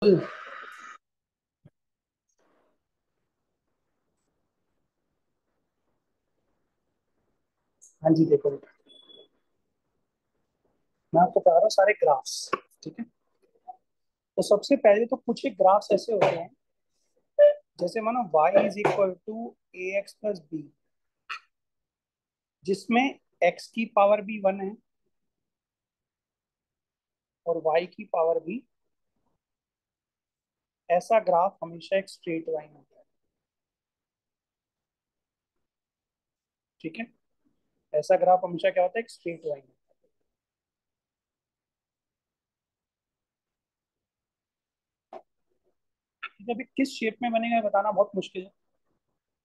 हाँ जी, देखो बेटा, मैं आपको बता रहा हूँ सारे ग्राफ्स। ठीक है। तो सबसे पहले तो कुछ एक ग्राफ्स ऐसे होते हैं, जैसे मानो y is equal to a x plus b, जिसमें x की पावर भी 1 है और y की पावर भी। ऐसा ग्राफ हमेशा एक स्ट्रेट लाइन होता है। ठीक है। ऐसा ग्राफ हमेशा क्या होता है, एक स्ट्रेट लाइन होता है। ठीक है, अभी किस शेप में बनेगा ये बताना बहुत मुश्किल है,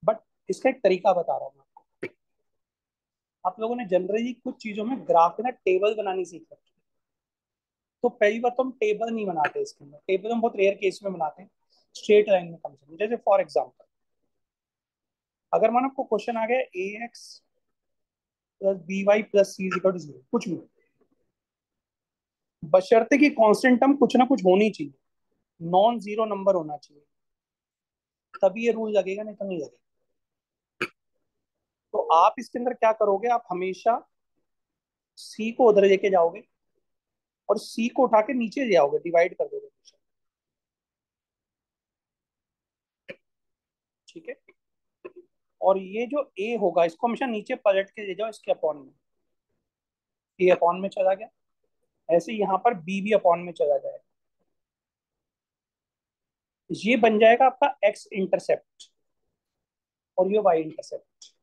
बट इसका एक तरीका बता रहा हूँ मैं। आप लोगों ने जनरली कुछ चीजों में ग्राफ के ना टेबल बनानी सीख रखी है। तो पहली बात तो हम टेबल नहीं बनाते इसके अंदर, टेबल हम बहुत रेयर केस में बनाते हैं। स्ट्रेट लाइन में कम से कम, जैसे फॉर एग्जाम्पल अगर मान आपको क्वेश्चन आ गया A x plus B Y plus C equal to zero, कुछ भी, बशर्ते कि कांस्टेंट टर्म कुछ ना कुछ होनी चाहिए, नॉन जीरो नंबर होना चाहिए, तभी ये रूल लगेगा, नहीं तो नहीं लगेगा। तो आप इसके अंदर क्या करोगे, आप हमेशा सी को उधर लेके जाओगे और सी को उठा के नीचे ले आओगे, डिवाइड कर दोगे। ठीक है। और ये जो ए होगा इसको हमेशा नीचे पलट के ले जाओ, इसके अपॉन में। ए अपॉन में चला गया, ऐसे यहाँ पर बी भी अपॉन में चला जाएगा। ये बन जाएगा आपका एक्स इंटरसेप्ट और ये वाई इंटरसेप्ट।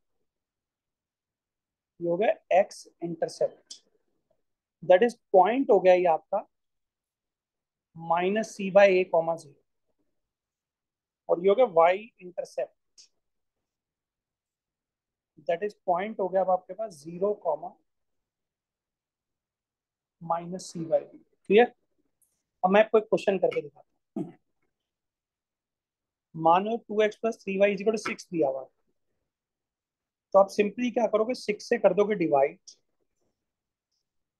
ये हो गया x intercept, that is point हो गया ये आपका -c/a, 0। और ये हो गया y intercept, that is point हो गया अब आपके पास 0, -c/b। क्लियर। अब मैं आपको एक क्वेश्चन करके दिखाता हूँ। मानो 2x + 3y = 6 दिया हुआ है। तो आप सिंपली क्या करोगे, 6 से कर दोगे डिवाइड।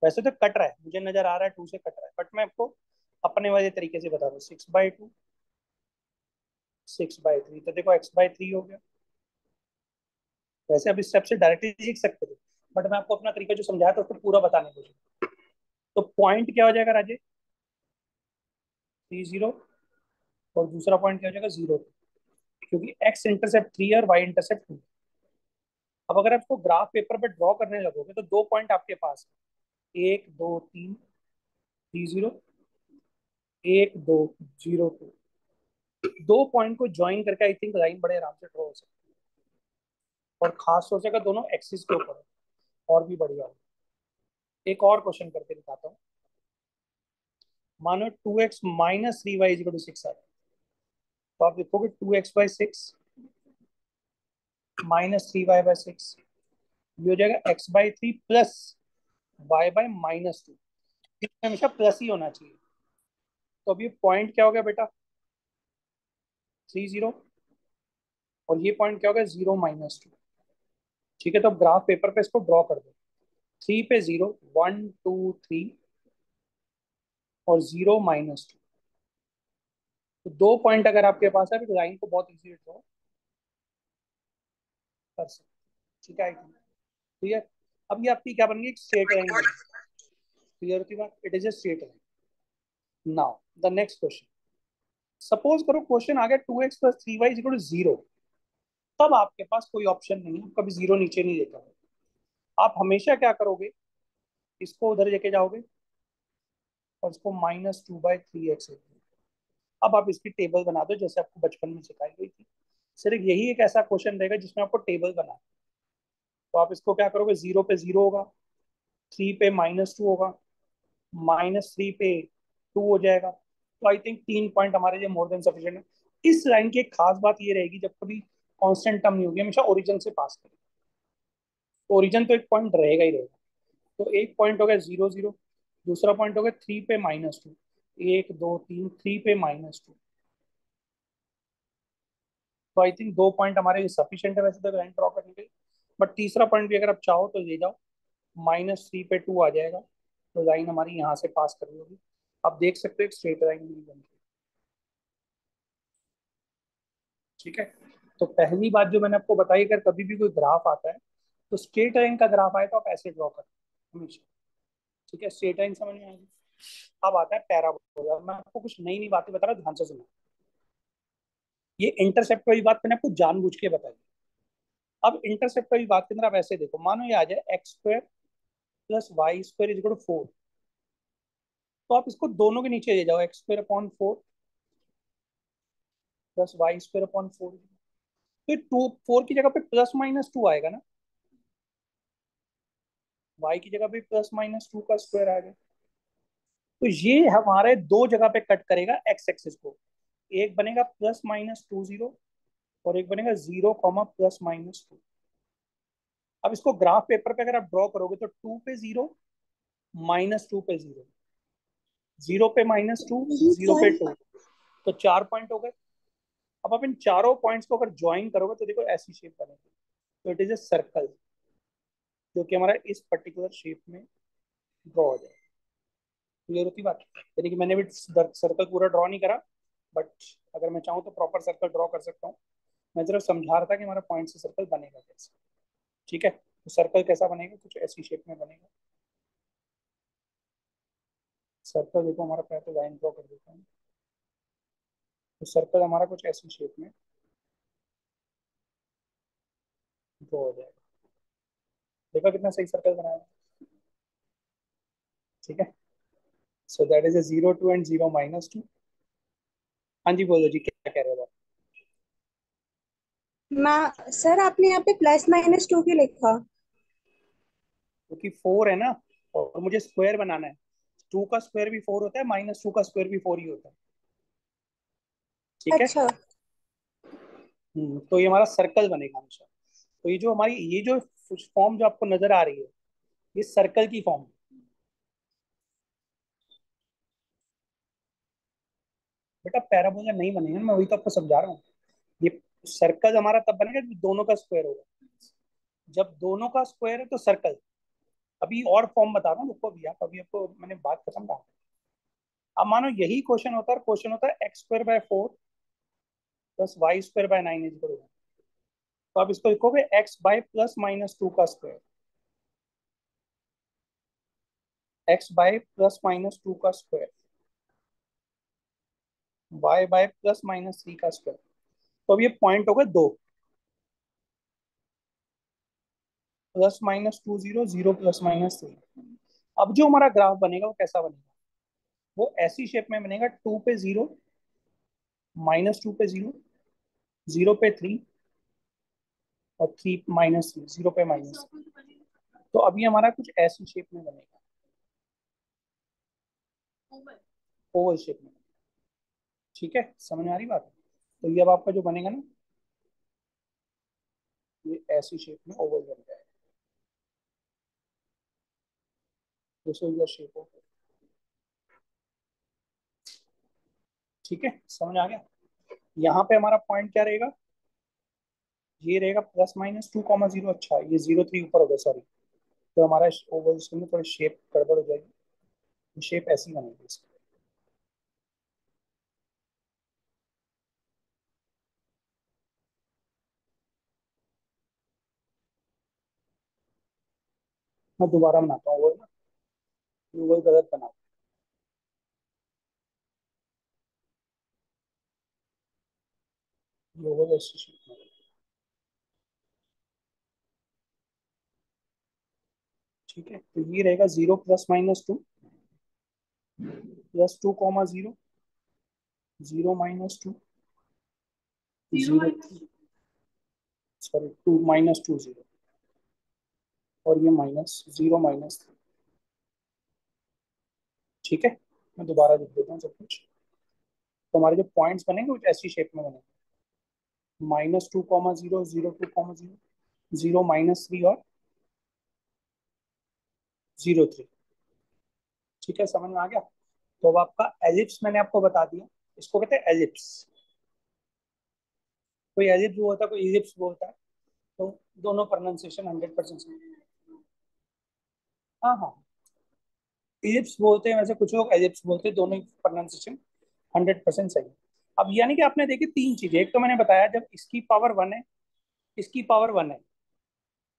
वैसे तो कट रहा है, मुझे नजर आ रहा है 2 से कट रहा है, बट मैं आपको अपने वाले तरीके से बता रहा हूँ। 6/2, 6/3, तो देखो x/3 हो गया। वैसे आप इस स्टेप से डायरेक्टली लिख सकते थे, बट मैं आपको अपना तरीका जो समझाया था उसको पूरा बताने को। तो पॉइंट क्या हो जाएगा राजे, 3, 0। और दूसरा पॉइंट क्या हो जाएगा, 0, क्योंकि एक्स इंटरसेप्ट 3 और वाई इंटरसेप्ट 2। अब अगर आपको ग्राफ पेपर पे ड्रॉ करने लगोगे तो दो पॉइंट आपके पास है, 1, 2, 3, 3, 0, 1, 2, 0, 2। दो पॉइंट को ज्वाइन करके आई थिंक लाइन बड़े आराम से ड्रॉ हो सकती है, और खास तौर से अगर दोनों एक्सिस के ऊपर है, और भी बढ़िया हो। एक और क्वेश्चन करके दिखाता हूँ। मानो 2x - 3y = 6 है। तो आप लिखोगे 2x/6 -3y/6, ये हो जाएगा x/3 प्लस y/-2। हमेशा प्लस ही होना चाहिए। तो अब ये पॉइंट क्या हो गया बेटा, 3, 0। और ये पॉइंट क्या हो गया, 0, -2। ठीक है। तो अब ग्राफ पेपर पे इसको ड्रॉ कर दो। 3 पे 0, 1, 2, 3, और 0, -2। तो दो पॉइंट अगर आपके पास है तो लाइन को बहुत इजीली ड्रॉ कर सकते हैं। ठीक है। ठीक है। अब ये आपकी क्या बन गई, एक स्ट्रेट लाइन बन गई। क्लियर होती बात, it is a straight line. Now the next question. Suppose करो क्वेश्चन आ गया 2x + 3y = 0। तब आपके पास कोई ऑप्शन नहीं है, कभी जीरो नीचे नहीं देता है। आप हमेशा क्या करोगे, इसको उधर लेके जाओगे और इसको -2/3x। अब आप इसकी टेबल बना दो, जैसे आपको बचपन में सिखाई गई थी। सिर्फ यही एक ऐसा क्वेश्चन रहेगा जिसमें आपको टेबल बना। तो आप इसको क्या करोगे, 0 पे 0 होगा, 3 पे -2 होगा, -3 पे 2 हो जाएगा। तो आई थिंक 3 पॉइंट हमारे लिए मोर देन सफिशिएंट है। इस लाइन की एक खास बात ये रहेगी, जब कभी कांस्टेंट टर्म नहीं होगी, हमेशा ओरिजिन से पास करें। ओरिजिन तो एक पॉइंट रहेगा ही रहेगा। तो एक पॉइंट हो गया 0, 0। दूसरा पॉइंट हो गया 3 पे -2, 1, 2, 3, 3 पे -2। तो आई थिंक दो पॉइंट हमारे लिए सफिशियंट है वैसे तो लाइन ड्रॉ करने के लिए। बट तीसरा पॉइंट भी अगर आप चाहो तो ले जाओ, -3 पे 2 आ जाएगा। तो लाइन हमारी यहाँ से पास करनी होगी। आप देख सकते हो एक स्ट्रेट लाइन भी बन गई। ठीक है। तो पहली बात जो मैंने आपको बताई, अगर कभी भी कोई ग्राफ आता है तो स्ट्रेट लाइन का ग्राफ आए तो आप ऐसे ड्रॉ करें हमेशा। ठीक है, स्ट्रेट लाइन समझ में आएगी। अब आता है पैराबोला। मैं आपको कुछ नई नई बातें बता रहा हूँ, ध्यान से सुनो। ये इंटरसेप्ट वाली बात मैंने आपको जानबूझ के बताई। अब इंटरसेप्ट वाली बात के अंदर आप ऐसे देखो, मानो ये आ जाए x square plus y square is equal to 4। तो आप इसको दोनों के नीचे ले जाओ, x square upon 4 plus y square upon 4। तो 4 की जगह पे प्लस माइनस 2 आएगा ना, वाई की जगह पे प्लस माइनस 2 का स्क्वायर आएगा। तो ये हमारे दो जगह पे कट करेगा एक्स एक्सिस को। एक बनेगा प्लस माइनस 2 0, और एक बनेगा 0 कॉमा प्लस माइनस 2। अब इसको ग्राफ पेपर पे अगर आप ड्रॉ करोगे तो 2 पे 0, -2 पे 0, 0 पे -2, 0 पे 2, तो 4 पॉइंट हो गए। अब आप इन चारों पॉइंट्स को अगर ज्वाइन करोगे तो देखो ऐसी शेप बनेगी। तो इट इज ए सर्कल, जो कि हमारा इस पर्टिकुलर शेप में ड्रॉ हो जाएगा। क्लियर होती बात? यानी कि मैंने भी सर्कल पूरा ड्रॉ नहीं करा, बट अगर मैं चाहूँ तो प्रॉपर सर्कल ड्रॉ कर सकता हूँ। मैं सिर्फ समझा रहा था कि हमारा पॉइंट से सर्कल बनेगा कैसे। ठीक है, तो सर्कल कैसा बनेगा, कुछ ऐसी शेप में बनेगा। सर्कल देखो हमारा, पहले लाइन ड्रॉ कर देता हूँ। तो सर्कल हमारा कुछ ऐसी शेप में ड्रॉ हो जाएगा। देखा कितना सही सर्कल बनाया है? ठीक है। So that is a 0 2 and 0 - 2। हाँ जी, बोलो जी, क्या कह रहे हो आप? मैं सर आपने यहाँ पे +-2 क्यों लिखा? क्योंकि 4 है ना, और मुझे स्क्वायर बनाना है। 2 का स्क्वायर भी 4 होता है, -2 का स्क्वायर भी 4 ही होता है। ठीक है। अच्छा। तो ये हमारा सर्कल बनेगा हमेशा। तो ये जो फॉर्म जो आपको नजर आ रही है, ये सर्कल की फॉर्म है। बेटा पैराबोला नहीं बनेगा ना, मैं वही तो आपको समझा रहा हूँ। ये सर्कल हमारा तब बनेगा जब दोनों का स्क्वायर होगा। जब दोनों का स्क्वायर है तो सर्कल। अभी और फॉर्म बता रहा हूँ, रुको अभी, आप अभी आपको मैंने बात खत्म कहा। अब मानो यही क्वेश्चन होता है x² by 4 plus y² by 9 is equal. तो आप इसको लिखोगे x बाय +-2 का स्क्वायर, x बाय +-2 का स्क्वायर, y बाय +-3 का स्क्वायर। तो अब ये पॉइंट हो गए दो, +-2 0, 0 +-3। अब जो हमारा ग्राफ बनेगा वो कैसा बनेगा? वो ऐसी शेप में बनेगा, 2 पे 0, -2 पे 0, 0 पे 3, और 3 -3, 0 पे -3। तो अभी हमारा कुछ ऐसी शेप में बनेगा, ओवल शेप में। ठीक है, समझ में आ रही बात? तो ये अब आपका जो बनेगा ना, ये ऐसी शेप में ओवल बन जाएगा। This is the shape of. ठीक है, समझ आ गया? यहाँ पे हमारा पॉइंट क्या रहेगा? ये रहेगा +-2, 0। अच्छा, ये 0 3 ऊपर हो गया, सॉरी। तो हमारा ओवल में थोड़ी शेप गड़बड़ हो जाएगी। शेप ऐसी बनेगी इसकी। मैं दोबारा बनाता हूँ ओवल ना, ओवल गलत बना। ये ओवल ऐसी शेप में। ठीक है, तो ये रहेगा 0 +-2, +2, 0, 0 - 2, 0 सॉरी 2 -2 0, और ये -0 - 3। ठीक है, मैं दोबारा लिख देता हूँ सब कुछ। तो हमारे जो पॉइंट्स बनेंगे कुछ ऐसी शेप में बनेंगे, -2, 0, 0 2, 0, 0 - 3, और 0 3। ठीक है, समझ में आ गया? तो अब आपका एलिप्स मैंने आपको बता दिया। इसको कहते हैं एलिप्स। कोई एलिप्स बोलता है, कोई इलिप्स बोलता है। तो दोनों प्रोनाउंसिएशन 100% सही। हाँ हाँ, इलिप्स बोलते हैं वैसे, कुछ लोग एलिप्स बोलते हैं, दोनों ही प्रोनाउंसिएशन 100% सही। अब यानी कि आपने देखी तीन चीजें, एक तो मैंने बताया जब इसकी पावर 1 है, इसकी पावर 1 है,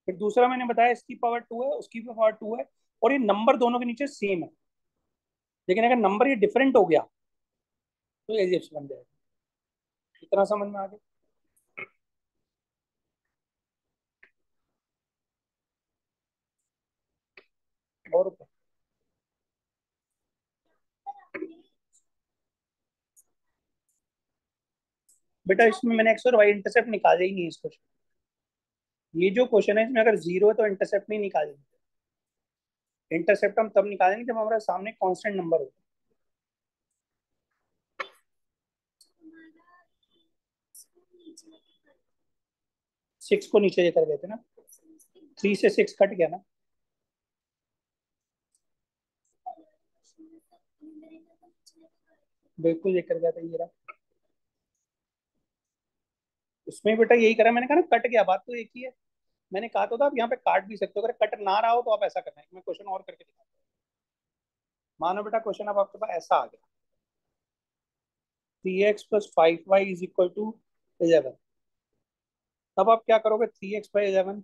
फिर दूसरा मैंने बताया इसकी पावर 2 है, उसकी भी पावर 2 है, और ये नंबर दोनों के नीचे सेम है। लेकिन अगर नंबर ये डिफरेंट हो गया तो एजिप्स बन जाएगा। इतना समझ में आ गया? और ऊपर। बेटा इसमें मैंने एक्स और वाई इंटरसेप्ट निकाले ही नहीं है इस क्वेश्चन। ये जो क्वेश्चन है इसमें अगर जीरो है तो इंटरसेप्ट नहीं निकालेंगे। इंटरसेप्ट हम तब निकालेंगे जब हमारे सामने कांस्टेंट नंबर हो। 6 को नीचे लेकर गए थे ना, 3 से 6 कट गया ना। बिल्कुल लेकर गया था ये रहा। उसमें बेटा यही करा, मैंने कहा ना कट गया, बात तो एक ही है। मैंने कहा तो था आप यहाँ पे काट भी सकते हो, अगर कट ना रहा हो तो आप ऐसा करना है। मैं क्वेश्चन और करके दिखाता हूँ। मानो बेटा क्वेश्चन अब आपके पास ऐसा आ गया, 3x + 5y = 11। तब आप क्या करोगे, 3x/11,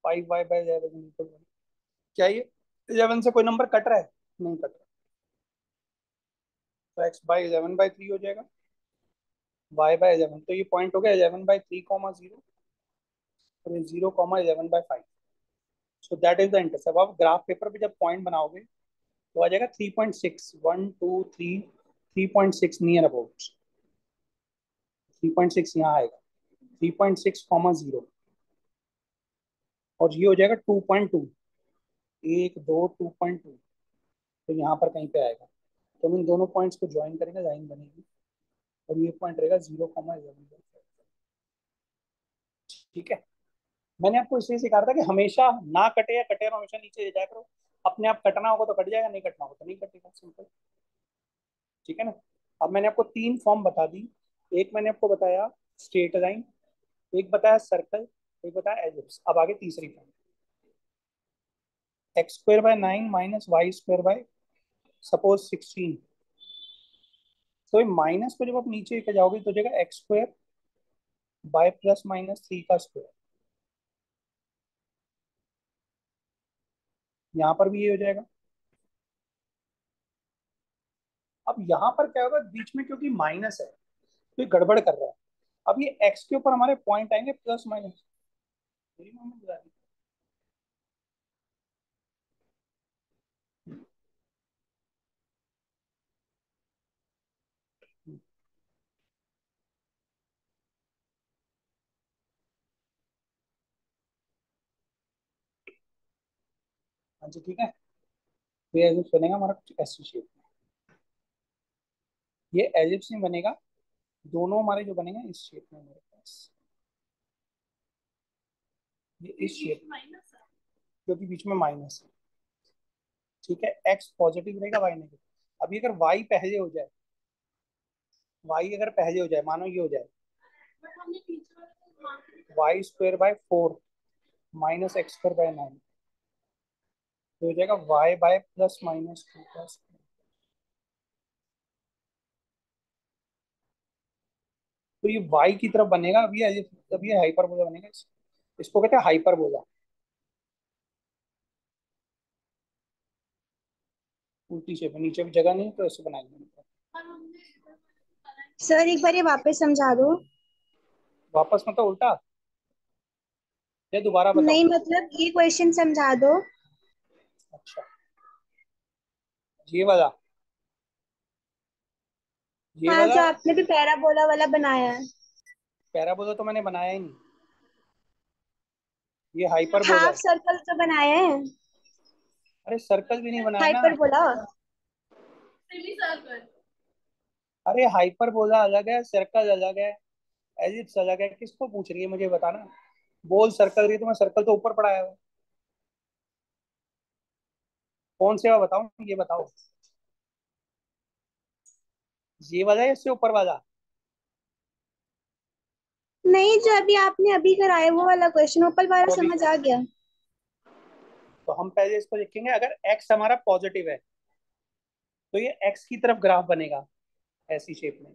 5y/11 = 1। क्या ये 11 से कोई नंबर कट रहा है? नहीं कट रहा। तो x/11/3 हो जाएगा, y/11, तो ये पॉइंट हो गया 11/3, 0, और ये 0, 11/5। So that is the intercept. आप ग्राफ पेपर पे जब पॉइंट बनाओगे तो आ जाएगा 3.6, 1 2 3, 3.6 नियर अबाउट। 3.6 यहाँ आएगा, 3.6, 0, और ये हो जाएगा 2.2, 1 2 2.2। तो यहाँ पर कहीं पे आएगा। तो हम इन दोनों पॉइंट्स को ज्वाइन करेंगे, लाइन बनेगी, और ये पॉइंट रहेगा 0, 11। ठीक है। मैंने आपको इसलिए सिखा रहा था कि हमेशा ना कटे या कटे, हमेशा नीचे ले जाया करो। अपने आप कटना होगा तो कट जाएगा, नहीं कटना होगा तो नहीं कटेगा, सिंपल। ठीक है ना। अब मैंने आपको तीन फॉर्म बता दी। एक मैंने आपको बताया स्ट्रेट लाइन, एक बताया सर्कल, एक बताया एलिप्स। अब आगे तीसरी फॉर्म, x² / 9 - y² / सपोज 16। तो माइनस को जब आप नीचे लेके जाओगे तो हो जाएगा x² / +- 3 का स्क्वायर। यहाँ पर भी ये हो जाएगा। अब यहाँ पर क्या होगा, बीच में क्योंकि माइनस है तो ये गड़बड़ कर रहा है। अब ये x के ऊपर हमारे पॉइंट आएंगे प्लस माइनस। हाँ जी ठीक है। तो ये एलिप्स बनेगा हमारा कुछ ऐसी शेप में। ये एलिप्स नहीं बनेगा, दोनों हमारे जो बनेंगे इस शेप में मेरे पास, ये इस शेप में, क्योंकि बीच में माइनस है। ठीक है, एक्स पॉजिटिव रहेगा, वाई नेगेटिव। अभी अगर वाई पहले हो जाए, वाई अगर पहले हो जाए, मानो ये हो जाए y² / 4 - x²/ 9, तो हो जाएगा y/+- 2 का स्क्वायर। तो ये y की तरफ बनेगा। अब ये हाइपरबोला बनेगा। इसको कहते हैं हाइपरबोला। उल्टी शेप है, नीचे भी जगह नहीं तो ऐसे बनाएंगे। सर एक बार ये वापस समझा दो। वापस मतलब उल्टा, या दोबारा बताओ? नहीं मतलब ये क्वेश्चन समझा दो। अच्छा, ये वाला, ये हाँ वाला जो आपने भी पैराबोला वाला बनाया है। पैराबोला तो मैंने बनाया ही नहीं, ये हाइपरबोला हाफ है। सर्कल जो बनाया है। अरे सर्कल भी नहीं बनाया ना। हाइपरबोला। अरे हाइपरबोला अलग है, सर्कल अलग है, एलिप्स अलग है। किसको पूछ रही है मुझे बताना। बोल सर्कल रही है तो मैं सर्कल तो ऊपर पढ़ाया हुआ। कौन से वाला बताऊं, ये बताओ। ये वाला है इससे ऊपर वाला? नहीं जो अभी आपने अभी कराया वो वाला क्वेश्चन ऊपर वाला तो अभी समझ आ गया। तो हम पहले इसको लिखेंगे, अगर एक्स हमारा पॉजिटिव है तो ये एक्स की तरफ ग्राफ बनेगा। ऐसी शेप में,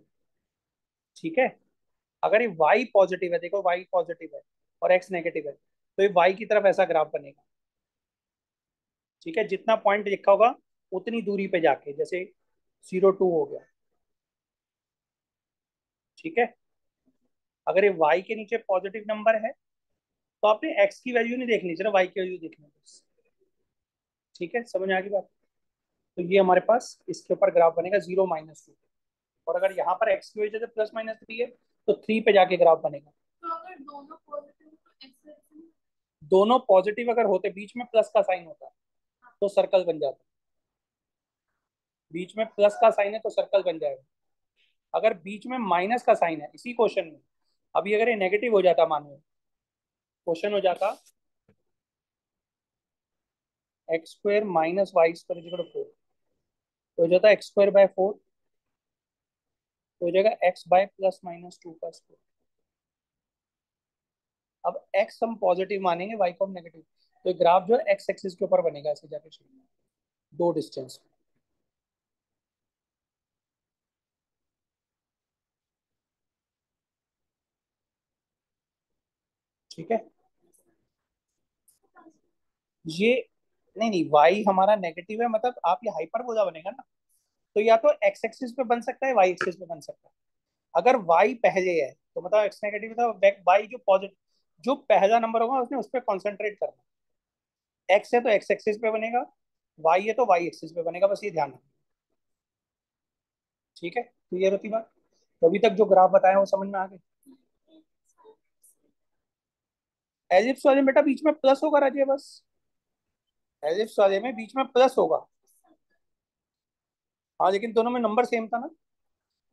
ठीक है। अगर ये y पॉजिटिव है, देखो y पॉजिटिव है और x नेगेटिव है, तो ये y की तरफ ऐसा ग्राफ बनेगा, ठीक है। जितना पॉइंट लिखा होगा उतनी दूरी पे जाके, जैसे 0 2 हो गया, ठीक है। अगर ये y के नीचे पॉजिटिव नंबर है तो आपने x की वैल्यू नहीं देखनी, सिर्फ y की वैल्यू देखनी है बस, ठीक है। समझ में आ गई बात। तो ये हमारे पास इसके ऊपर ग्राफ बनेगा 0 - 2, और अगर यहाँ पर x की वजह से +-3 है तो 3 पे जाके ग्राफ बनेगा। तो अगर दोनों पॉजिटिव अगर होते, बीच में प्लस का साइन होता तो सर्कल बन जाता, बीच में प्लस का साइन है तो सर्कल बन जाएगा। अगर बीच में माइनस का साइन है इसी क्वेश्चन में, अभी अगर ये नेगेटिव हो जाता, मानो क्वेश्चन हो जाता x² - y² 4, तो हो जाता x²/4, तो हो जाएगा x/+-2 का स्क्वायर। अब x हम पॉजिटिव मानेंगे, y को हम नेगेटिव, तो ग्राफ जो है एक्स एक्सिस के ऊपर बनेगा ऐसे जाके, दो डिस्टेंस, ठीक है। ये नहीं नहीं, y हमारा नेगेटिव है, मतलब आप ये हाइपरबोला बनेगा ना, तो या तो एक्स एक्सिस पे बन सकता है, वाई एक्सिस पे बन सकता है। अगर y पहले है तो मतलब x नेगेटिव था, y जो पॉजिटिव, जो पहला नंबर होगा उसने उस पर कॉन्सेंट्रेट करना। x है तो x एक्सिस पे बनेगा, y है तो y एक्सिस पे बनेगा, बस ये ध्यान रखना, ठीक है। तो ये रहती बात। तो अभी तक जो ग्राफ बताया वो समझ में आ गए। एलिप्स वाले में बेटा बीच में प्लस होगा राजिए, बस एलिप्स वाले में बीच में प्लस होगा। हाँ लेकिन दोनों में नंबर सेम था ना।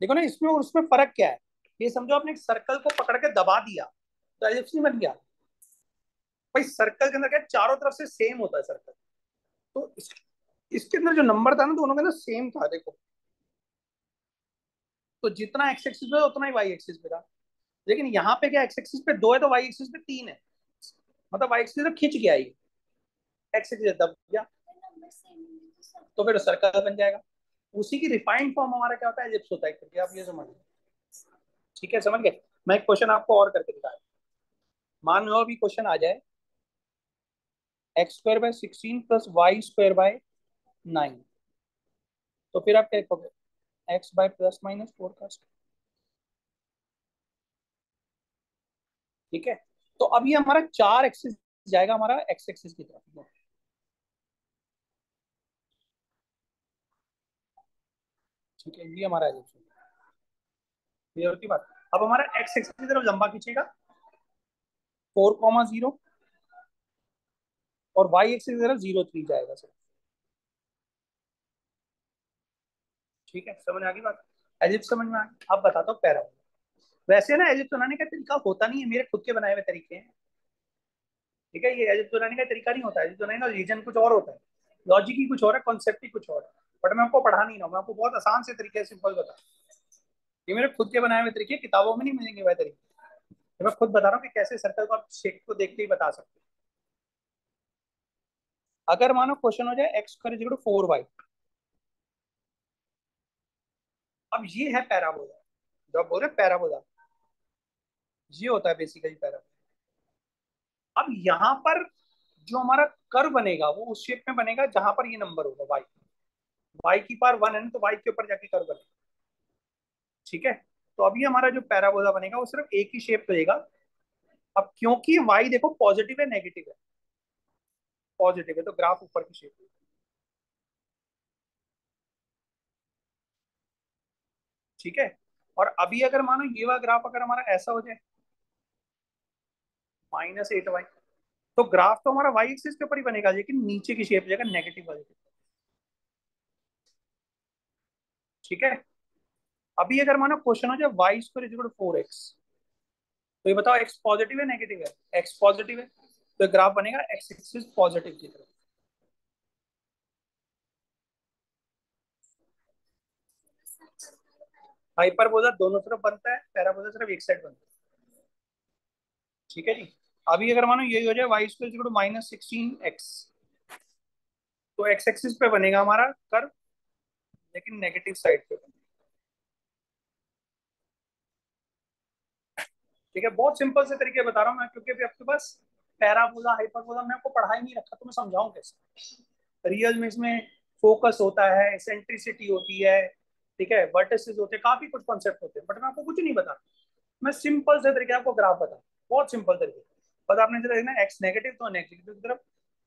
देखो ना, इसमें और उसमें फर्क क्या है, ये समझो आपने एक सर्कल को पकड़ के दबा दिया तो एलिप्स नहीं बन गया। भाई सर्कल के अंदर क्या है, चारों तरफ से सेम होता है सर्कल, तो इसके अंदर जो नंबर था ना दोनों के अंदर सेम था, देखो। तो जितना एक्स एक्सिस पे था उतना ही वाई एक्सिस पे था, लेकिन यहाँ पे क्या, एक्स एक्सिस पे 2 है तो वाई एक्सिस पे 3 है, मतलब वाई एक्सिस तो खिंच गया, ये एक्स एक्सिस दब गया, तो फिर सर्कल बन जाएगा। उसी की रिफाइंड फॉर्म हमारा क्या होता है, एलिप्स होता है, करके आप ये समझ लो, ठीक है। समझ गए। मैं एक क्वेश्चन आपको और करके दिखाया, मान लो अभी क्वेश्चन आ जाए x² / 16 + y² / 9, तो फिर आप क्या लिखोगे, x/±4 का स्क्वायर, ठीक है। तो अब ये हमारा 4 एक्सिस जाएगा हमारा एक्स एक्सिस की तरफ, ठीक है। ये हमारा एलिप्स है, क्लियर की बात। अब हमारा एक्स एक्सिस की तरफ लंबा खींचेगा 4, 0, और वाई एक्सिस की तरफ 0 3 जाएगा सर, ठीक है। समझ आ गई बात, एलिप्स समझ में आ गई। अब बताता हूँ पैराबोला। वैसे ना एलिप्स बनाने का तरीका होता नहीं है, मेरे खुद के बनाए हुए तरीके हैं, ठीक है। ये एलिप्स बनाने का तरीका नहीं होता है, एलिप्स बनाने का रीजन कुछ और होता है, लॉजिक ही कुछ और है, कॉन्सेप्ट ही कुछ और है। बट मैं आपको पढ़ा नहीं रहा हूँ, मैं आपको बहुत आसान से तरीके से सिंपल बता, ये मेरे खुद के बनाए हुए तरीके, किताबों में नहीं मिलेंगे वह तरीके, तो मैं खुद बता रहा हूँ कि कैसे सर्कल को आप शेप को देखते ही बता सकते हैं। अगर मानो क्वेश्चन हो जाए x² = 4y, अब ये है पैराबोला, जो आप बोल रहे हैं पैराबोला, ये होता है बेसिकली पैराबोला। अब यहाँ पर जो हमारा कर्व बनेगा वो उस शेप में बनेगा जहां पर ये नंबर होगा y, y की पावर 1 है ना, तो y के ऊपर जाके कर्व बनेगा, ठीक है। तो अभी हमारा जो पैराबोला बनेगा वो सिर्फ एक ही शेप रहेगा। अब क्योंकि y देखो पॉजिटिव है नेगेटिव है, पॉजिटिव है तो ग्राफ ऊपर की शेप है, ठीक है। और अभी अगर मानो ये वाला ग्राफ अगर हमारा ऐसा हो जाए -8y, तो ग्राफ तो हमारा वाई एक्सिस के ऊपर ही बनेगा, लेकिन नीचे की शेप जाएगा नेगेटिव वाली, ठीक है। अभी अगर मानो क्वेश्चन हो जाए y² = 4x, तो ये बताओ x पॉजिटिव है नेगेटिव है, x पॉजिटिव है, तो ग्राफ बनेगा x एक्सिस पॉजिटिव की तरफ। हाइपरबोला दोनों तरफ बनता है, पैराबोला सिर्फ एक साइड बनता है, ठीक है जी। अभी अगर मानो ये हो जाए y² = -16x, तो x एक्सिस पे बनेगा हमारा कर्व, लेकिन नेगेटिव साइड पे बनेगा, ठीक है, बहुत सिंपल से तरीके बता रहा हूँ मैं, क्योंकि अभी आपके पास पैराबोला हाइपरबोला मैं आपको पढ़ा ही नहीं रखा, तो मैं समझाऊं कैसे। रियल में इसमें फोकस होता है, एसेंट्रिसिटी होती है, ठीक है, वर्टिसेस होते हैं, काफी कुछ कॉन्सेप्ट होते हैं, बट मैं आपको कुछ नहीं बता, मैं सिंपल से तरीके आपको ग्राफ बता, बहुत सिंपल तरीके। बस आपने जरा देखना, एक्स नेगेटिव तो नेगेटिव की तरफ,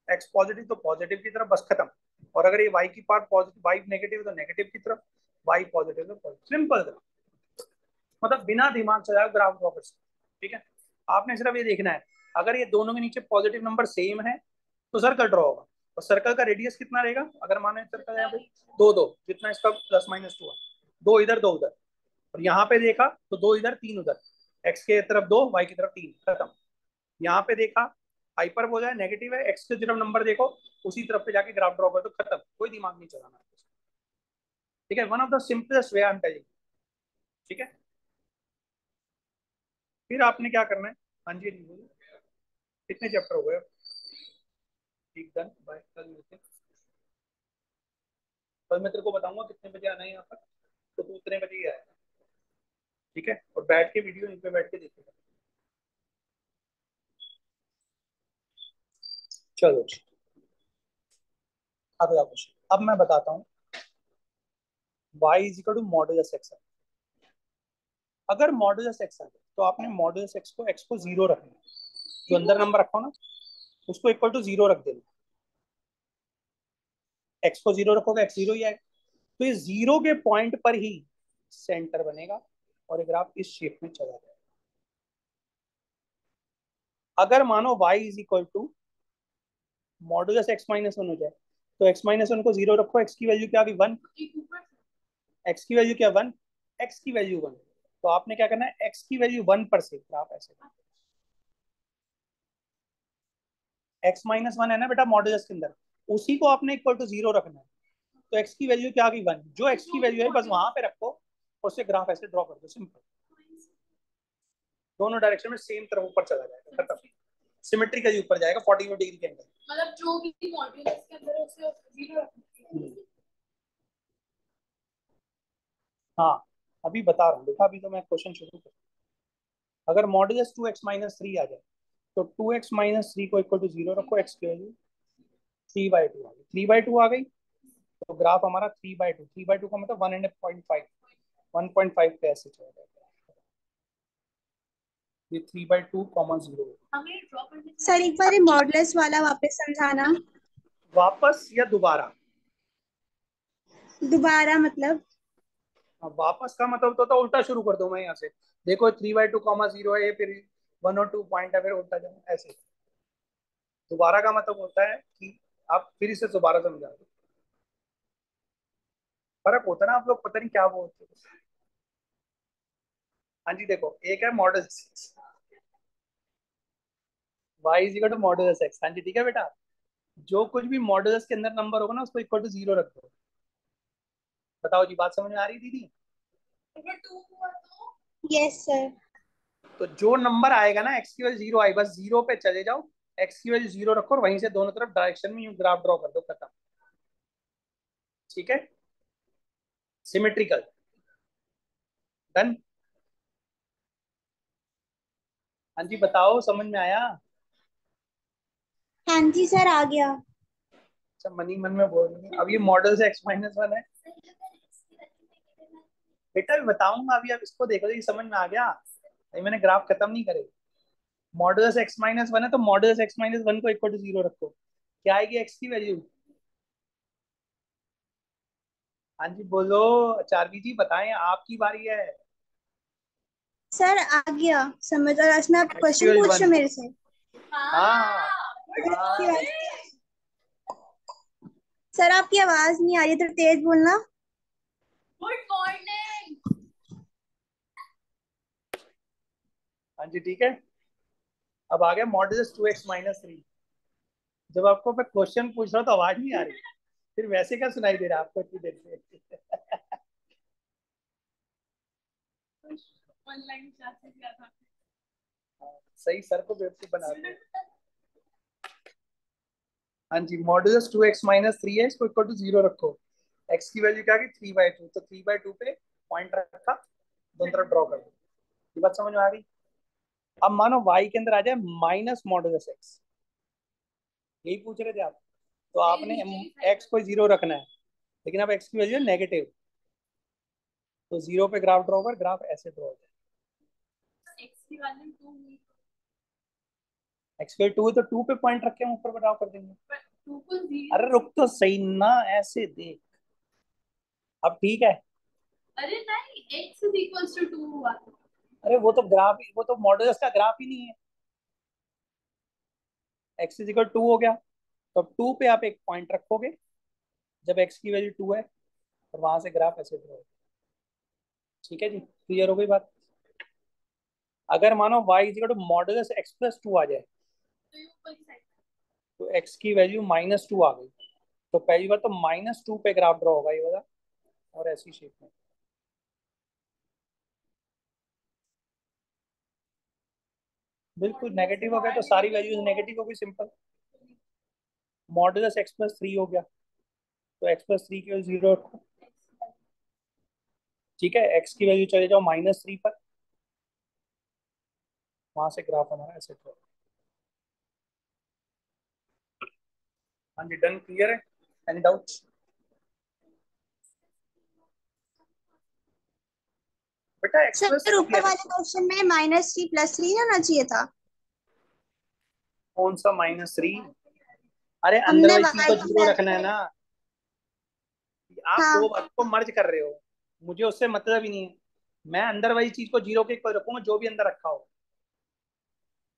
एक्स पॉजिटिव तो पॉजिटिव की तरफ, बस खत्म। और अगर ये वाई की पार्ट पॉजिटिव, वाई नेगेटिव तो नेगेटिव की तरफ, वाई पॉजिटिव तो पॉजिटिव, सिंपल। मतलब बिना दिमाग चलाए ग्राफ ड्रॉ कर सकते, ठीक है। आपने सिर्फ ये देखना है, अगर ये दोनों के नीचे पॉजिटिव नंबर सेम है तो सर्कल ड्रॉ होगा। और सर्कल का रेडियस कितना रहेगा, अगर माने सर्कल यहाँ पे दो दो, जितना इसका प्लस माइनस टू है, दो इधर दो उधर, और यहाँ पे देखा तो दो इधर तीन उधर, एक्स के तरफ दो, वाई की तरफ तीन, खत्म। यहाँ पे देखा हाइपर बोला है, नेगेटिव है, एक्स के तरफ नंबर देखो, उसी तरफ पे जाके ग्राफ ड्रॉ कर दो, खत्म, कोई दिमाग नहीं चलाना, ठीक है। One of the simplest way I am telling, ठीक है। फिर आपने क्या करना है, हाँ जी नहीं बोलो, कितने चैप्टर हो गए, ठीक डन, बाय, कल मिलते हैं। कल मैं तेरे को बताऊंगा कितने बजे आना है यहाँ पर, तो तू उतने बजे ही आएगा, ठीक है। और बैठ के वीडियो यहीं पे बैठ के देखेगा। चलो जी, अगला क्वेश्चन अब मैं बताता हूँ, y is equal to modulus x. अगर मॉडुलस एक्स आ जाए तो आपने मॉडुलस एक्स को जीरो रखना है, जो अंदर नंबर रखा हो ना उसको इक्वल टू जीरो रख देना, एक्स को जीरो रखोगे एक्स जीरो ही आएगा। तो ये जीरो के पॉइंट पर ही सेंटर बनेगा और ये ग्राफ इस शेप में चला जाएगा। अगर मानो y is equal to modulus x minus one हो जाए, तो एक्स माइनस वन को जीरो रखो, एक्स की वैल्यू क्या आ गई वन, एक्स की वैल्यू क्या वन, एक्स की वैल्यू वन। तो आपने क्या करना है, एक्स की वैल्यू वन पर से ग्राफ ऐसे, एक्स माइनस वन है ना बेटा मॉडुलस के अंदर, उसी को आपने इक्वल टू जीरो रखना है। तो एक्स की वैल्यू क्या आ गई वन, जो एक्स की वैल्यू है बस वहां पे रखो और उससे ग्राफ ऐसे ड्रॉ कर दो, सिंपल। दोनों डायरेक्शन में सेम तरफ ऊपर चला जाएगा, खत्म, सिमेट्रिकली ऊपर जाएगा 45 डिग्री के अंदर, मतलब जो भी मॉड्यूलस के अंदर है उसे जीरो रखना है। हाँ अभी बता रहा हूँ, देखा अभी तो मैं क्वेश्चन शुरू कर, अगर modulus two X minus three आ जाए तो टू एक्स माइनस थ्री को इक्वल टू जीरो रखो, एक्स की वैल्यू थ्री बाई टू आ गई, थ्री बाई टू आ गई, तो ग्राफ हमारा three by two, three by two का मतलब one and point five, one point five पे ऐसे चला जाएगा, ये three by two comma zero. Sir एक बार मॉडलेस वाला वापस समझाना। वापस या दोबारा, दोबारा मतलब। वापस का मतलब तो उल्टा शुरू कर दो मैं यहाँ से, देखो three by two comma zero है, ये फिर वन और टू पॉइंट है, फिर उल्टा जाओ ऐसे। दोबारा का मतलब होता है कि आप फिर इसे दोबारा समझा दो, फर्क होता है ना, आप लोग पता नहीं क्या बोलते हैं। हाँ जी देखो, एक है model y is equal to modulus x, हाँ जी ठीक है बेटा, जो कुछ भी मॉडुलस के अंदर नंबर होगा ना उसको इक्वल टू जीरो रख दो। बताओ जी, बात समझ में आ रही दीदी। Yes sir. तो जो नंबर आएगा ना एक्स की वैल्यू जीरो आई, बस जीरो पे चले जाओ, एक्स की वैल्यू जीरो रखो और वहीं से दोनों तरफ डायरेक्शन में यूं ग्राफ ड्रॉ कर दो, खत्म, ठीक है, सिमेट्रिकल, डन। हाँ जी बताओ, समझ में आया। हाँ जी सर आ गया। अच्छा मनी मन में बोल रही है, अब ये मॉडल से एक्स माइनस वन है बेटा, भी बताऊंगा अभी, अब इसको देखो, ये समझ में आ गया, अभी मैंने ग्राफ खत्म नहीं करे। मॉडुलस एक्स माइनस वन है तो मॉडुलस एक्स माइनस वन को इक्वल टू जीरो रखो, क्या आएगी एक्स की वैल्यू, हाँ जी बोलो, चारवी जी बताएं, आपकी बारी है। सर आ गया समझ, और इसमें आप एक्स की क्वेश्चन वैल्यू पूछ रहे वन, हो मेरे से। हाँ आपकी हाँ। आवाज- सर आपकी आवाज नहीं आ रही, तो तेज बोलना। हाँ जी ठीक है, अब आ गया modulus two X minus three. जब आपको मैं क्वेश्चन पूछ रहा हूँ तो आवाज नहीं आ रही, फिर वैसे क्या सुनाई दे रहा है आपको इतनी देर से ऑनलाइन क्लासेस किया था। सही, सर को बेवकूफ बना दिया। हाँ जी, modulus two X minus three है, इसको इक्वल टू जीरो रखो, एक्स की वैल्यू क्या की थ्री बाई टू, तो थ्री बाई टू पे पॉइंट रखा, दोनों तरफ ड्रॉ कर दो, ये बात समझ में आ गई। अब मानो y के अंदर आ जाए माइनस मॉडुलस x, यही पूछ रहे थे आप। तो आपने x को 0 रखना है, लेकिन अब x की वैल्यू है नेगेटिव, तो 0 पे ग्राफ ड्रॉ कर, ग्राफ ऐसे ड्रॉ हो जाए। x की वैल्यू 2 है, x की 2 है तो 2 पे पॉइंट रख के हम ऊपर ड्रॉ कर देंगे। 2 को 0, अरे रुक तो सही ना, ऐसे देख, अब ठीक है। अरे नहीं, x इज इक्वल्स टू 2 हुआ। अरे वो तो ग्राफ, वो तो मॉडुलस का ग्राफ ही नहीं है। x इज इक्वल 2 हो गया, तो अब 2 पे आप एक पॉइंट रखोगे जब x की वैल्यू 2 है, और वहां से ग्राफ ऐसे ड्रॉ। ठीक है जी, क्लियर हो गई बात। अगर मानो y is equal to modulus x plus 2 आ जाए, तो x की वैल्यू -2 आ गई, तो पहली बार तो -2 पे ग्राफ ड्रॉ होगा ये वाला, और ऐसी शेप में। बिल्कुल नेगेटिव हो गया तो सारी वैल्यूज नेगेटिव हो गई, सिंपल। मॉडुलस x प्लस 3 हो गया, तो x प्लस 3 की वैल्यू 0 रखो। ठीक है, x की वैल्यू चले जाओ -3 पर, वहां से ग्राफ हमारा ऐसे ड्रॉ। हाँ जी, डन, क्लियर है, एनी डाउट? बेटा x प्लस सर 3 ऊपर है, वाले क्वेश्चन में -3 +3 आना चाहिए था। कौन सा -3? अरे अंदर हमने वाली चीज को y की 0 रखना है ना। आप दो हाँ। बात को मर्ज कर रहे हो, मुझे उससे मतलब ही नहीं है। मैं अंदर वाली चीज को 0 के ऊपर रखूंगा जो भी अंदर रखा हो।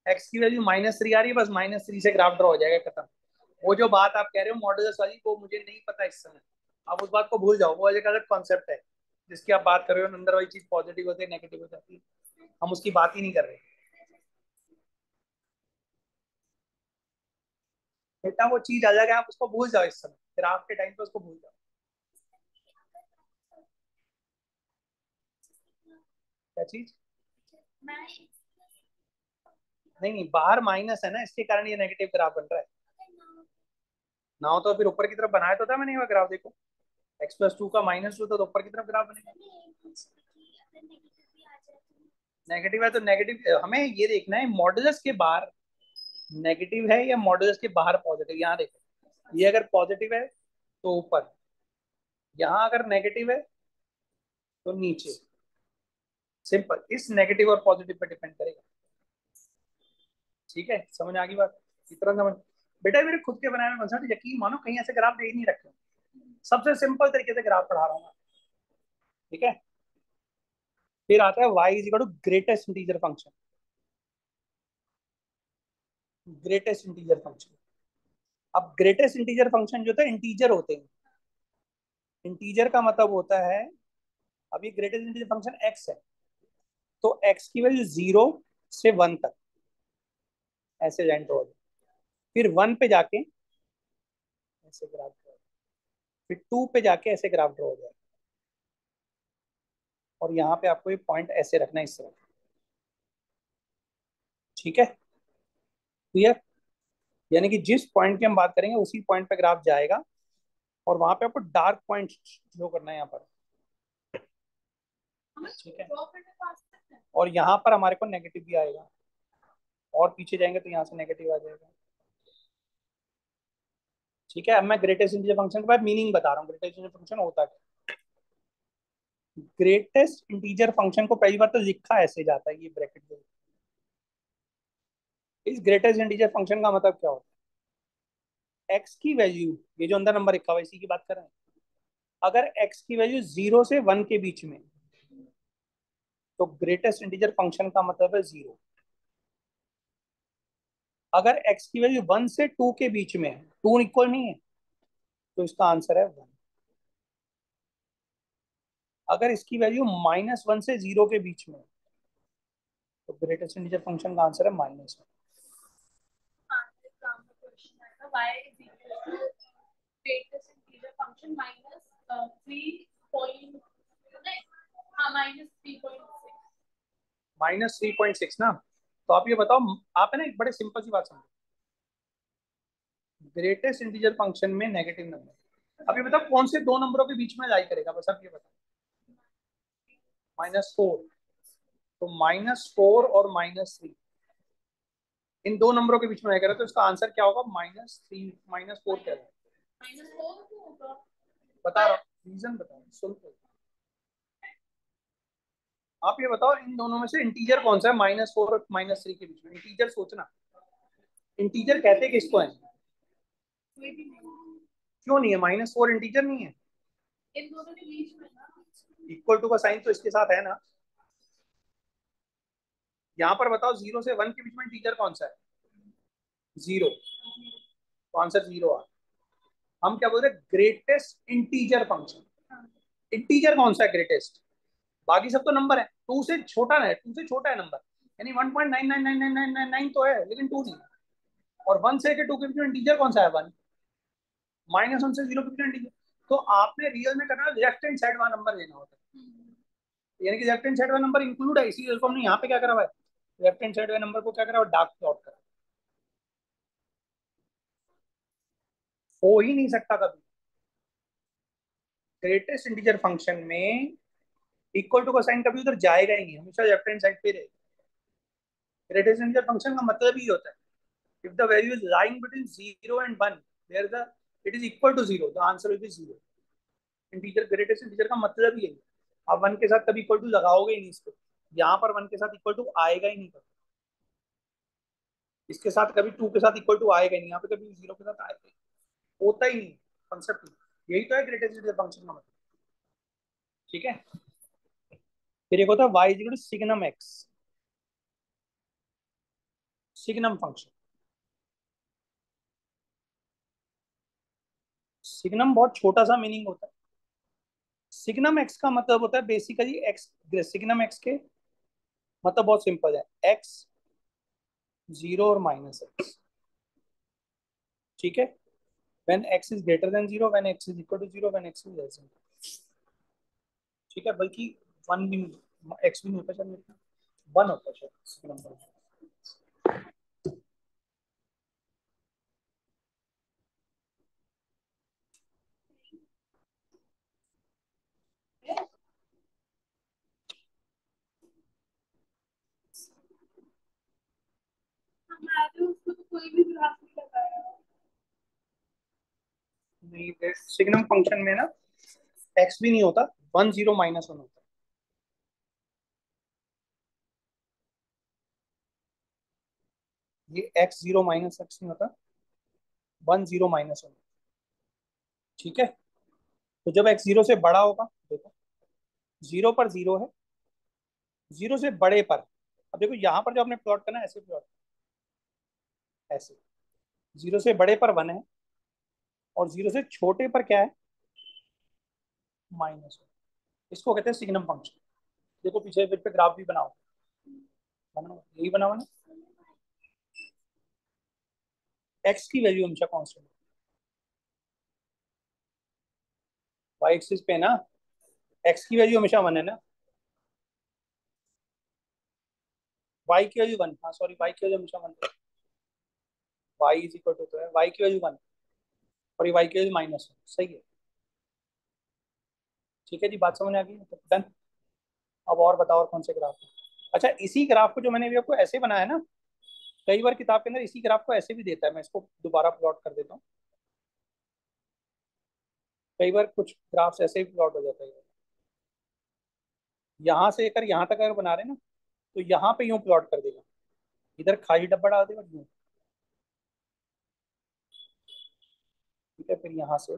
x की वैल्यू -3 आ रही है, बस -3 से ग्राफ ड्रॉ हो जाएगा, खत्म। वो जो बात आप कह रहे हो मॉडुलस वाली, वो मुझे नहीं पता इस समय। आप उस बात को भूल जाओ, वो एक अलग कॉन्सेप्ट है जिसकी आप बात कर रहे हो। अंदर वाली चीज पॉजिटिव होती है, नेगेटिव हो जाती है, हम उसकी बात ही नहीं कर रहे। बेटा वो चीज आ जाएगा, आप उसको भूल जाओ इस समय, फिर आपके टाइम पे उसको भूल जाओ। क्या चीज? नहीं नहीं, बाहर माइनस है ना, इसके कारण ये नेगेटिव ग्राफ बन रहा है ना। हो तो फिर ऊपर की तरफ बनाया तो था मैंने, वह ग्राफ देखो, x+2 का -2 तो ऊपर की तरफ ग्राफ बनेगा। नेगेटिव है तो नेगेटिव, हमें ये देखना है मॉडुलस के बाहर नेगेटिव है या मॉडुलस के बाहर पॉजिटिव। यहाँ देखो, ये अगर पॉजिटिव है तो ऊपर, यहाँ अगर नेगेटिव है तो नीचे। सिंपल, इस नेगेटिव और पॉजिटिव पे डिपेंड करेगा। ठीक है, समझ आ गई बात? इतना समझ। बेटा मेरे खुद के बनाए हुए कॉन्सेप्ट, यकीन मानो कहीं ऐसे ग्राफ दे ही नहीं रखे, सबसे सिंपल तरीके से ग्राफ पढ़ा रहा हूँ मैं। ठीक है, फिर आता है y is equal to greatest integer function. Greatest integer function, अब ग्रेटेस्ट इंटीजर फंक्शन जो था, इंटीजर होते हैं। इंटीजर का मतलब होता है, अब ये ग्रेटेस्ट इंटीजर फंक्शन x है, तो x की वैल्यू 0 से 1 तक ऐसे रेंट हो जाए, फिर 1 पे जाके ऐसे ग्राफ ड्रॉ, फिर 2 पे जाके ऐसे ग्राफ ड्रॉ हो जाए, और यहाँ पे आपको ये पॉइंट ऐसे रखना है, इस तरह। ठीक है, क्लियर? यानी कि जिस पॉइंट की हम बात करेंगे उसी पॉइंट पे ग्राफ जाएगा, और वहां पे आपको डार्क पॉइंट शो करना है यहाँ पर। ठीक है, और यहाँ पर हमारे को नेगेटिव भी आएगा, और पीछे जाएंगे तो यहाँ से नेगेटिव आ जाएगा। ठीक है, अब मैं ग्रेटेस्ट इंटीजर फंक्शन के बाद मीनिंग बता रहा हूँ, ग्रेटेस्ट इंटीजर फंक्शन होता है। ग्रेटेस्ट इंटीजर फंक्शन को पहली बार तो लिखा ऐसे जाता है, ये ब्रैकेट में। इस ग्रेटेस्ट इंटीजर फंक्शन का मतलब क्या होता है? एक्स की वैल्यू, ये जो अंदर नंबर लिखा हुआ है इसी की बात कर रहे हैं। अगर एक्स की वैल्यू 0 से 1 के बीच में, तो ग्रेटेस्ट इंटीजर फंक्शन का मतलब है 0। अगर x की वैल्यू 1 से 2 के बीच में है, 2 इक्वल नहीं है, तो इसका आंसर है 1। अगर इसकी वैल्यू -1 से 0 के बीच में है, तो ग्रेटेस्ट इंटीजर फंक्शन का आंसर है -1। -3.6 ना। तो आप ये बताओ, आप है ना एक बड़े सिंपल सी बात समझो, ग्रेटेस्ट इंटीजर फंक्शन में नेगेटिव नंबर, अब ये बताओ कौन से दो नंबरों के बीच में लाई करेगा, बस आप ये बताओ। -4, तो -4 और -3, इन दो नंबरों के बीच में कह रहा है, तो इसका आंसर क्या होगा? -3 -4 क्या है? बता रहा हूँ, रीजन बता, सुन तो। आप ये बताओ इन दोनों में से इंटीजर कौन सा है -4 और -3 के बीच में? इंटीजर सोचना, इंटीजर कहते किसको है? क्यों नहीं है? -4 इंटीजर नहीं है? इन दोनों के बीच में ना, इक्वल टू का साइन तो इसके साथ है ना। यहाँ पर बताओ 0 से 1 के बीच में इंटीजर कौन सा है? 0, तो आंसर 0 आ। हम क्या बोल रहे हैं? Greatest integer function. इंटीजर कौन सा है ग्रेटेस्ट? बाकी सब तो नंबर है, 2 से छोटा है, 2 से छोटा है नंबर, यानी 1.999999 तो है, लेकिन 2 नहीं है। और 1 से 2 के बीच में इंटीजर कौन सा है? 1। -1 से 0 के बीच में इंटीजर, तो आपने रियल में करना लेफ्ट हैंड साइड वाला नंबर लेना होता है, यानी कि लेफ्ट हैंड साइड वाला नंबर इंक्लूड है, इसीलिए हमने यहाँ पे क्या करा हुआ है? लेफ्ट हैंड साइड वाले नंबर को क्या करा हुआ? डार्क प्लॉट करा। हो ही नहीं सकता कभी ग्रेटेस्ट इंटीजर फंक्शन में इक्वल टू का साइन कभी उधर जाएगा ही नहीं, हमेशा लेफ्ट हैंड साइड पे रहेगा। ग्रेटेस्ट इंटीजर फंक्शन का मतलब ही होता है if the value is lying between 0 and 1 where the it is equal to 0, the answer will be 0। Integer, greatest integer का मतलब ही है, आप 1 के साथ कभी इक्वल टू लगाओगे ही नहीं इसको, यहाँ पर 1 के साथ इक्वल टू आएगा ही नहीं कभी, इसके साथ कभी 2 के साथ इक्वल टू आएगा ही नहीं, यहाँ पे कभी 0 के साथ आएगा ही नहीं। होता ही नहीं कंसेप्ट, यही तो है ग्रेटेस्ट इंटीजर फंक्शन का मतलब। ठीक है, फिर एक होता है y equal to signum x, signum function. Signum बहुत छोटा सा मीनिंग होता है। सिग्नम एक्स का मतलब होता है बेसिकली एक्स, सिग्नम एक्स के मतलब बहुत सिंपल है, एक्स 0 और -x। ठीक है, when x is greater than 0, when x is equal to 0, when x is less than. ठीक है, बल्कि 1 भी x भी नहीं होता, शायद 1 होता है शायद सिग्नम फंक्शन। नहीं, सिग्नम फंक्शन में ना x भी नहीं होता, 1 0 -1 होता है। ये x 0 -x नहीं होता, 1 0 -1। ठीक है, तो जब x 0 से बड़ा होगा, देखो 0 पर 0 है, 0 से बड़े पर, अब देखो यहाँ पर जो आपने प्लॉट करना है ऐसे प्लॉट, ऐसे 0 से बड़े पर 1 है, और 0 से छोटे पर क्या है? -1। इसको कहते हैं सिग्नम फंक्शन। देखो पीछे पेज पे ग्राफ भी बनाओ, बनाओ यही बनाओ ना। एक्स की वैल्यू हमेशा कांस्टेंट, वाई एक्सिस पे ना एक्स की वैल्यू हमेशा 1 है ना, वाई की वैल्यू 1, हाँ सॉरी, वाई की वैल्यू हमेशा 1 है, वाई इज इक्वल टू, तो है वाई की वैल्यू 1 और ये वाई की वैल्यू -1, सही है। ठीक है जी, बात समझ आ गई, तो डन। अब और बताओ और कौन से ग्राफ है? अच्छा, इसी ग्राफ को जो मैंने अभी आपको ऐसे बनाया ना, कई बार किताब के अंदर इसी ग्राफ को ऐसे भी देता है, मैं इसको दोबारा प्लॉट कर देता हूँ। कई बार कुछ ग्राफ्स ऐसे भी प्लॉट हो जाता है, यहाँ से लेकर यहाँ तक अगर बना रहे हैं ना, तो यहाँ पे यूं प्लॉट कर देगा, इधर खाली डब्बा डाल देगा यूं। ठीक है, फिर यहाँ से,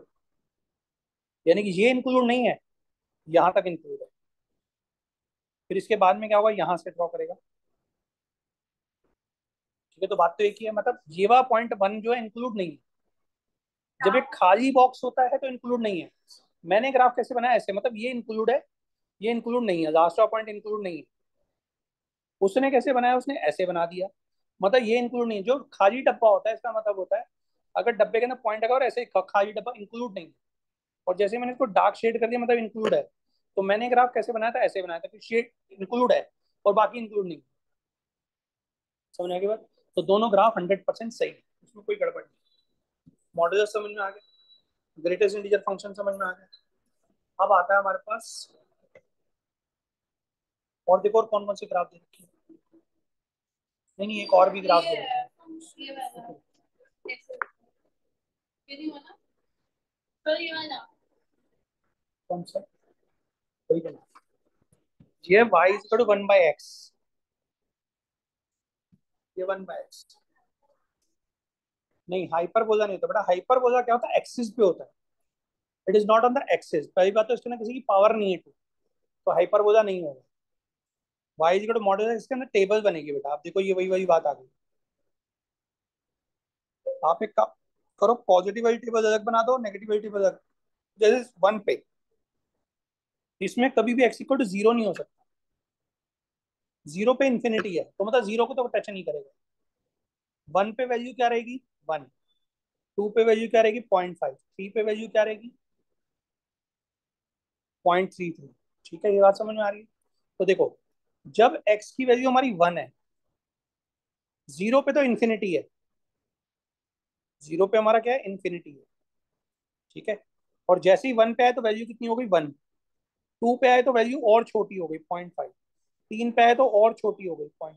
यानी कि ये इंक्लूड नहीं है, यहाँ तक इंक्लूड है, फिर इसके बाद में क्या होगा? यहाँ से ड्रॉ करेगा। ठीक है, तो बात तो एक ही है, मतलब ये वाला पॉइंट 1 जो है इंक्लूड नहीं है, जब एक खाली बॉक्स होता है तो इंक्लूड नहीं है। मैंने ग्राफ कैसे बनाया? ऐसे, मतलब ये इंक्लूड है, ये इंक्लूड नहीं है, लास्ट वाला पॉइंट इंक्लूड नहीं है। उसने कैसे बनाया? उसने ऐसे बना दिया, मतलब ये इंक्लूड नहीं है। जो खाली डब्बा होता है इसका मतलब होता है, अगर डब्बे के अंदर पॉइंट लगा और ऐसे खाली डब्बा, इंक्लूड नहीं है। और जैसे मैंने इसको डार्क शेड कर दिया, मतलब इंक्लूड है। तो मैंने ग्राफ कैसे बनाया था? ऐसे बनाया था कि शेड इंक्लूड है और बाकी इंक्लूड नहीं। समझ आगे बात? तो दोनों ग्राफ 100% सही है, उसमें कोई गड़बड़ नहीं। मॉडल समझ में आ गया, ग्रेटेस्ट इंटीजर फंक्शन समझ में आ गया। अब आता है हमारे पास, और देखो और कौन कौन से ग्राफ दे रखे हैं। नहीं नहीं, एक और भी ग्राफ दे रखे हैं। कौन सा? वही करना। ये y is equal to 1/x, ये 1/x। नहीं, हाइपरबोला नहीं होता बेटा। हाइपरबोला क्या होता है? एक्सिस पे होता है। It is not on the axis. पहली बात तो इसके ना किसी की पावर नहीं है टू, तो हाइपरबोला नहीं होगा। y is equal to modulus, इसके अंदर टेबल बनेगी बेटा। आप देखो, ये वही वही बात आ गई। आप एक काम करो, पॉजिटिव वाली टेबल अलग बना दो, नेगेटिव वाली टेबल अलग। जैसे 1 पे, इसमें कभी भी x इक्वल टू 0 नहीं हो सकता। 0 पे इंफिनिटी है, तो मतलब 0 को तो टच नहीं करेगा। 1 पे वैल्यू क्या रहेगी? 1। 2 पे वैल्यू क्या रहेगी? 0.5। 3 पे वैल्यू क्या रहेगी? 0.33। ठीक है, ये बात समझ में आ रही है? तो देखो, जब x की वैल्यू हमारी 1 है, 0 पे तो इंफिनिटी है। 0 पे हमारा क्या है? इंफिनिटी है। ठीक है। और जैसे ही 1 पे आए तो वैल्यू कितनी हो गई? 1। 2 पे आए तो वैल्यू और छोटी हो गई, 0.5। 3 पे आए तो और छोटी हो गई, 0.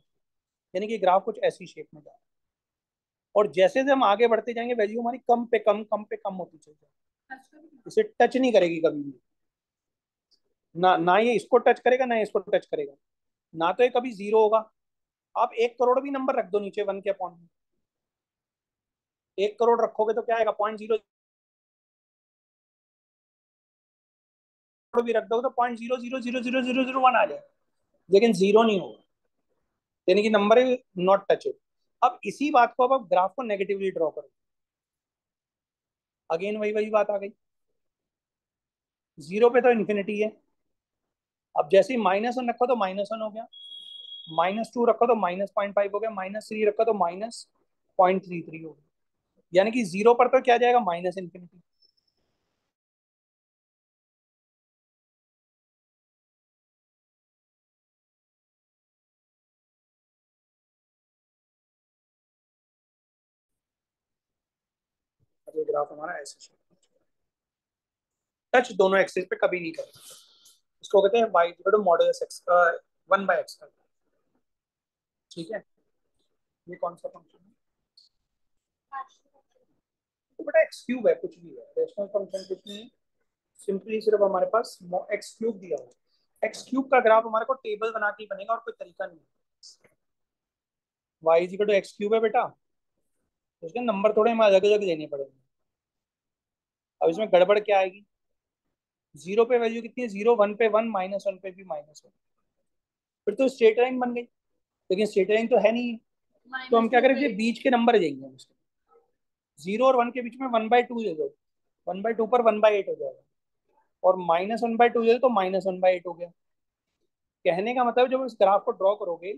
यानी कि ग्राफ कुछ ऐसी शेप में जा रहा है। और जैसे जैसे हम आगे बढ़ते जाएंगे, वैल्यू हमारी कम पे कम, कम पे कम होती चल जाएगी। इसे टच नहीं करेगी कभी भी। ना ना ये इसको टच करेगा, ना इसको टच करेगा। ना तो ये कभी 0 होगा। आप 1 करोड़ भी नंबर रख दो नीचे 1 के अपॉन में, 1 करोड़ रखोगे तो क्या आएगा? 0.0 भी रख दोगे तो 0.00000001 आ जाए, लेकिन 0 नहीं होगा। यानी कि नंबर नॉट टच। अब इसी बात को अब आप ग्राफ को नेगेटिवली ड्रॉ करो। अगेन वही वही बात आ गई। 0 पे तो इन्फिनिटी है। अब जैसे ही -1 रखो तो -1 हो गया, -2 रखो तो -0.5 हो गया, -3 रखो तो -0.33 हो गया। यानी कि 0 पर तो क्या जाएगा? Minus infinity. अब ये ग्राफ हमारा ऐसे टच दोनों एक्सिस पे कभी नहीं करेगा। इसको कहते हैं y equal to modulus x, 1/x का। ठीक है, ये कौन सा फंक्शन है? तो बेटा एक्स क्यूब है, कुछ भी है, रेशनल फंक्शन कुछ नहीं है। सिंपली सिर्फ हमारे पास एक्स क्यूब दिया हुआ है। एक्स क्यूब का ग्राफ हमारे को टेबल बना के बनेगा, और कोई तरीका नहीं है। Y is equal to x cube है बेटा, तो उसके नंबर थोड़े हमें अलग अलग लेने पड़ेंगे। अब इसमें गड़बड़ क्या आएगी? 0 पे वैल्यू कितनी है? 0। 1 पे 1, -1 पे भी -1। फिर तो स्ट्रेट लाइन बन गई, लेकिन स्ट्रेट लाइन तो है नहीं। तो हम क्या करेंगे? बीच के नंबर देंगे हम उसके। 0 और 1 के बीच में 1/2 दे दो, 1/2 पर 1/8 हो जाएगा। और -1/2 दे दो तो -1/8 हो गया। कहने का मतलब जब इस ग्राफ को ड्रॉ करोगे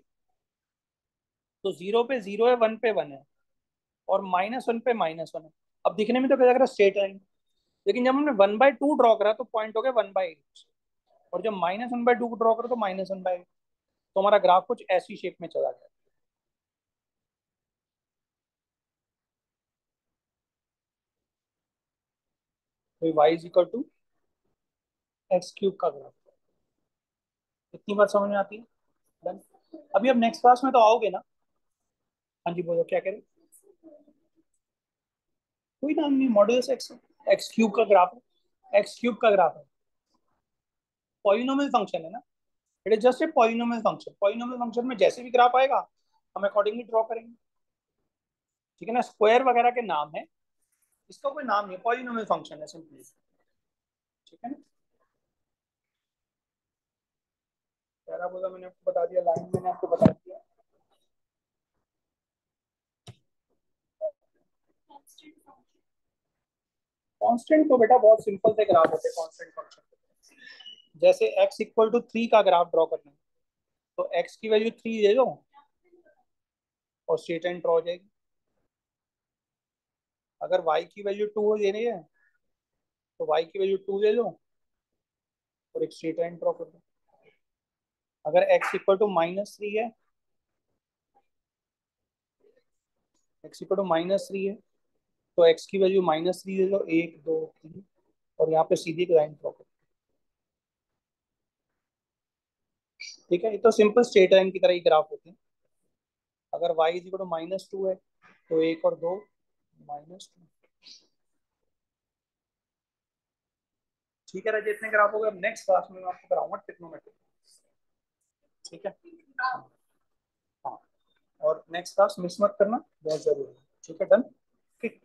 तो 0 पे 0 है, 1 पे 1 है, और -1 पे -1 है। अब दिखने में तो क्या लग रहा है? Straight line. लेकिन जब हमने 1/2 ड्रॉ करा तो पॉइंट हो गया 1/8। और जब -1/2 को ड्रॉ करो तो -1/8। तो हमारा ग्राफ कुछ ऐसी शेप में चला गया। तो y is equal to x cube का ग्राफ। इतनी बात समझ में आती है? डन। अभी अब नेक्स्ट क्लास में तो आओगे ना? हाँ जी, बोलो क्या करें? कोई नाम नहीं, मॉड्यूलस एक्स। एक्स क्यूब का ग्राफ है, एक्स क्यूब का ग्राफ है। पॉलिनोमियल फंक्शन है ना, it is just a polynomial function. Polynomial function में जैसे भी ग्राफ आएगा हम अकॉर्डिंगली ड्रॉ करेंगे। ठीक है ना? स्क्वायर वगैरह के नाम है, इसका कोई नाम नहीं, पॉलिनोमियल फंक्शन है सिंपली। ठीक है ना? पहला बोला मैंने आपको बता दिया, लाइन मैंने आपको बता दिया। कांस्टेंट तो बेटा बहुत सिंपल से ग्राफ होते हैं कांस्टेंट फंक्शन। जैसे x इक्वल टू 3 का ग्राफ ड्रॉ करना है, तो x की वैल्यू 3 दे दो और स्ट्रेट लाइन ड्रॉ हो जाएगी। अगर y की वैल्यू 2 दे रही है तो y की वैल्यू 2 दे लो और एक स्ट्रेट लाइन ड्रॉ कर दो। अगर x इक्वल टू -3 है, x इक्वल टू -3 है, तो x की वैल्यू -3 दे लो, 1 2 3, और यहाँ पे सीधी एक लाइन ड्रॉ करो। ठीक है, ये तो सिंपल स्ट्रेट लाइन की तरह ही ग्राफ होते हैं। अगर y इज इक्वल टू -2 है, तो 1 और 2 -2। ठीक है राजे, इतने ग्राफ हो गए। अब नेक्स्ट क्लास में मैं आपको कराऊंगा ट्रिग्नोमेट्री। ठीक है। हाँ, और नेक्स्ट क्लास मिस मत करना, बहुत जरूरी है। ठीक है, डन। ठीक।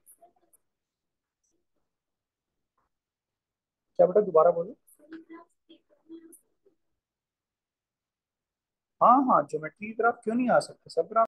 क्या बेटा, दोबारा बोलो। हाँ हाँ, ज्योमेट्री ग्राफ क्यों नहीं आ सकते, सब ग्राफ